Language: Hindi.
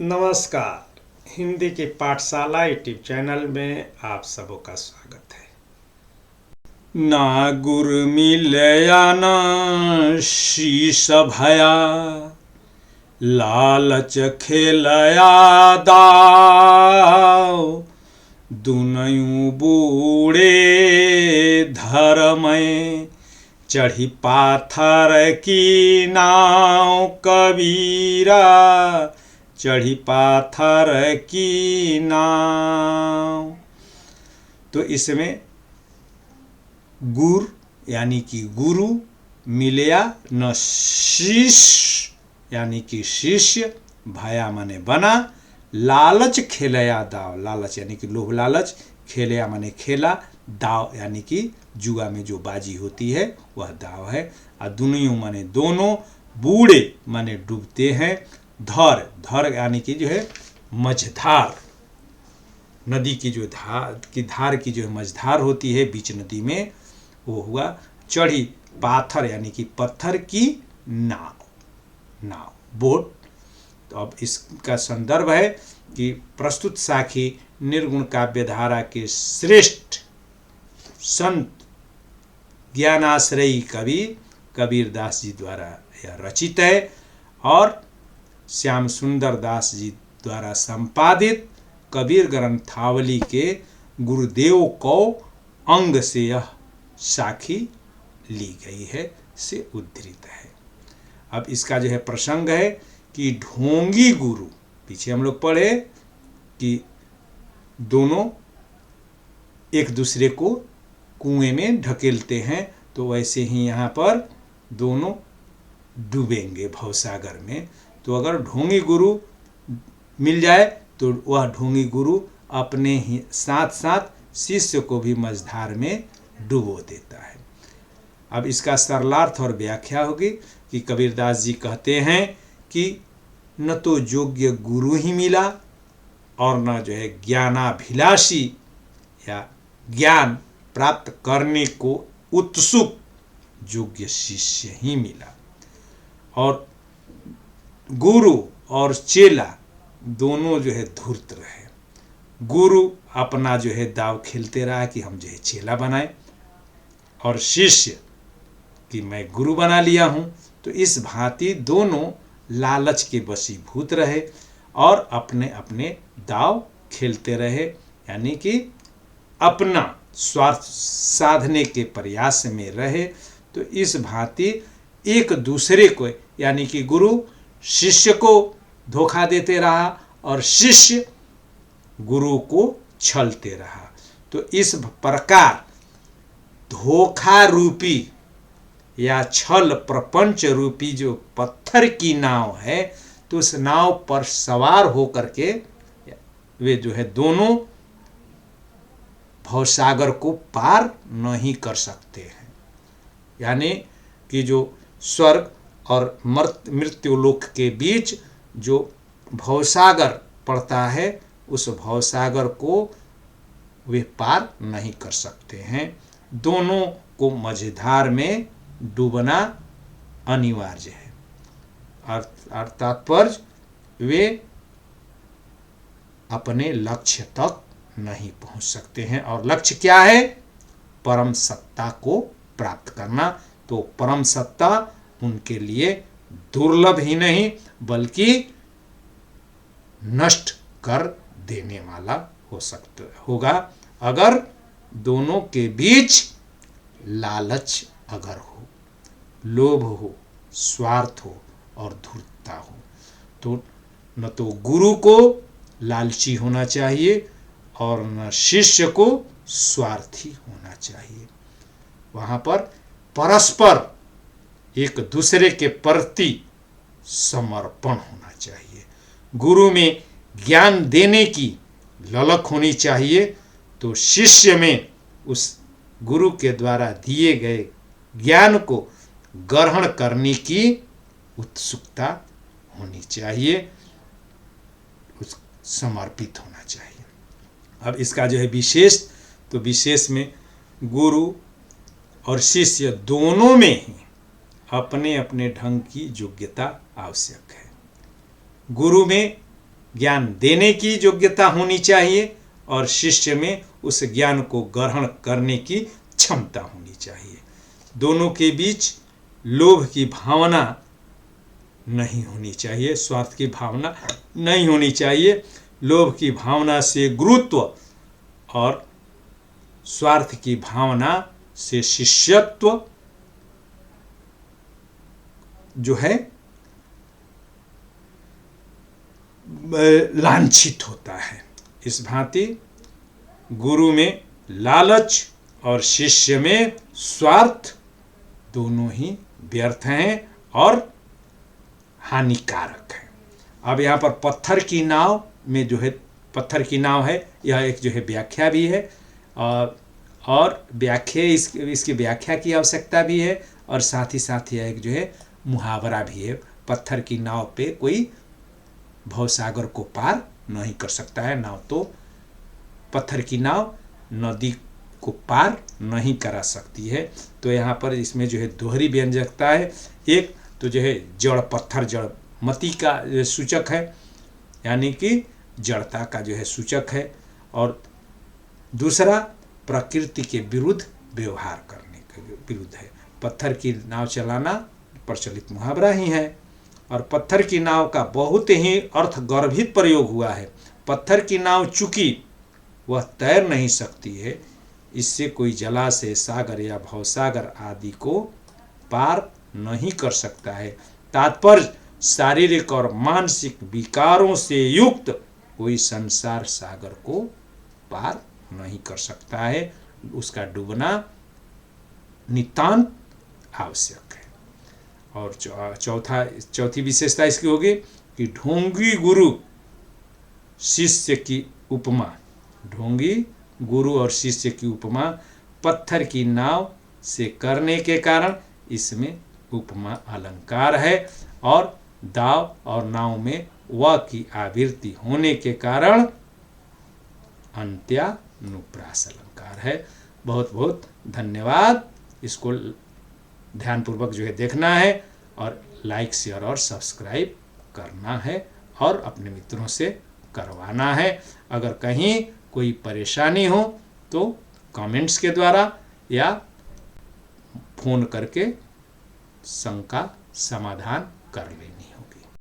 नमस्कार। हिंदी की पाठशाला यूट्यूब चैनल में आप सबों का स्वागत है। ना गुर मिलया ना शीश भया, लालच खेलया दाव, दुनयू बूढ़े धर्मय, चढ़ी पाथर की नाव कबीरा, चढ़ी पाथर की नाव। तो इसमें गुर यानी कि गुरु, मिलया न शीश यानी कि शिष्य, भया माने बना, लालच खेलया दाव, लालच यानी कि लोभ लालच, खेलया माने खेला, दाव यानी कि जुआ में जो बाजी होती है वह दाव है। और दुनियों माने दोनों, बूढ़े माने डूबते हैं, धर धर यानी कि जो है मझधार, नदी की जो धार की जो मझधार होती है बीच नदी में, वो हुआ। चढ़ी पाथर यानी कि पत्थर की नाव, बोट। तो अब इसका संदर्भ है कि प्रस्तुत साखी निर्गुण काव्य धारा के श्रेष्ठ संत ज्ञानाश्रयी कवि कबीरदास जी द्वारा यह रचित है और श्याम सुंदर दास जी द्वारा संपादित कबीर ग्रंथावली के गुरुदेव को अंग से यह साखी ली गई है, से उद्धृत है। अब इसका जो है प्रसंग है कि ढोंगी गुरु, पीछे हम लोग पढ़े कि दोनों एक दूसरे को कुएं में ढकेलते हैं, तो वैसे ही यहाँ पर दोनों डूबेंगे भवसागर में। तो अगर ढोंगी गुरु मिल जाए तो वह ढोंगी गुरु अपने ही साथ साथ शिष्य को भी मझधार में डुबो देता है। अब इसका सरलार्थ और व्याख्या होगी कि कबीरदास जी कहते हैं कि न तो योग्य गुरु ही मिला और न जो है ज्ञानाभिलाषी या ज्ञान प्राप्त करने को उत्सुक योग्य शिष्य ही मिला। और गुरु और चेला दोनों जो है धूर्त रहे। गुरु अपना जो है दाव खेलते रहा कि हम जो है चेला बनाए, और शिष्य कि मैं गुरु बना लिया हूं। तो इस भांति दोनों लालच के वशीभूत रहे और अपने अपने दाव खेलते रहे, यानी कि अपना स्वार्थ साधने के प्रयास में रहे। तो इस भांति एक दूसरे को, यानी कि गुरु शिष्य को धोखा देते रहा और शिष्य गुरु को छलते रहा। तो इस प्रकार धोखा रूपी या छल प्रपंच रूपी जो पत्थर की नाव है, तो उस नाव पर सवार होकर के वे जो है दोनों भवसागर को पार नहीं कर सकते हैं। यानी कि जो स्वर्ग और मृत्युलोक के बीच जो भवसागर पड़ता है, उस भवसागर को वे पार नहीं कर सकते हैं। दोनों को मझधार में डूबना अनिवार्य है। तात्पर्य वे अपने लक्ष्य तक नहीं पहुंच सकते हैं। और लक्ष्य क्या है? परम सत्ता को प्राप्त करना। तो परम सत्ता उनके लिए दुर्लभ ही नहीं बल्कि नष्ट कर देने वाला होगा, अगर दोनों के बीच लालच अगर हो, लोभ हो, स्वार्थ हो और धूर्तता हो। तो न तो गुरु को लालची होना चाहिए और न शिष्य को स्वार्थी होना चाहिए। वहां पर परस्पर एक दूसरे के प्रति समर्पण होना चाहिए। गुरु में ज्ञान देने की ललक होनी चाहिए, तो शिष्य में उस गुरु के द्वारा दिए गए ज्ञान को ग्रहण करने की उत्सुकता होनी चाहिए, समर्पित होना चाहिए। अब इसका जो है विशेष, तो विशेष में गुरु और शिष्य दोनों में ही अपने अपने ढंग की योग्यता आवश्यक है। गुरु में ज्ञान देने की योग्यता होनी चाहिए और शिष्य में उस ज्ञान को ग्रहण करने की क्षमता होनी चाहिए। दोनों के बीच लोभ की भावना नहीं होनी चाहिए, स्वार्थ की भावना नहीं होनी चाहिए। लोभ की भावना से गुरुत्व और स्वार्थ की भावना से शिष्यत्व जो है लांछित होता है। इस भांति गुरु में लालच और शिष्य में स्वार्थ दोनों ही व्यर्थ हैं और हानिकारक है। अब यहाँ पर पत्थर की नाव में जो है, पत्थर की नाव है, यह एक जो है व्याख्या भी है और व्याख्या इसकी व्याख्या की आवश्यकता भी है और साथ ही यह एक जो है मुहावरा भी है। पत्थर की नाव पे कोई भवसागर को पार नहीं कर सकता है। नाव तो पत्थर की नाव नदी को पार नहीं करा सकती है। तो यहाँ पर इसमें जो है दोहरी व्यंजकता है। एक तो जो है जड़ पत्थर जड़ मति का सूचक है, यानी कि जड़ता का जो है सूचक है, और दूसरा प्रकृति के विरुद्ध व्यवहार करने के विरुद्ध है। पत्थर की नाव चलाना प्रचलित मुहावरा ही है और पत्थर की नाव का बहुत ही अर्थगर्भित प्रयोग हुआ है। पत्थर की नाव चूंकि वह तैर नहीं सकती है, इससे कोई जलाशय, सागर या भवसागर आदि को पार नहीं कर सकता है। तात्पर्य शारीरिक और मानसिक विकारों से युक्त कोई संसार सागर को पार नहीं कर सकता है। उसका डूबना नितांत आवश्यक है। और चौथी विशेषता इसकी होगी कि ढोंगी गुरु शिष्य की उपमा, ढोंगी गुरु और शिष्य की उपमा पत्थर की नाव से करने के कारण इसमें उपमा अलंकार है और दाव और नाव में व की आवृत्ति होने के कारण अंत्यानुप्रास अलंकार है। बहुत बहुत धन्यवाद। इसको ध्यानपूर्वक जो है देखना है और लाइक, शेयर और सब्सक्राइब करना है और अपने मित्रों से करवाना है। अगर कहीं कोई परेशानी हो तो कमेंट्स के द्वारा या फोन करके शंका समाधान कर लेनी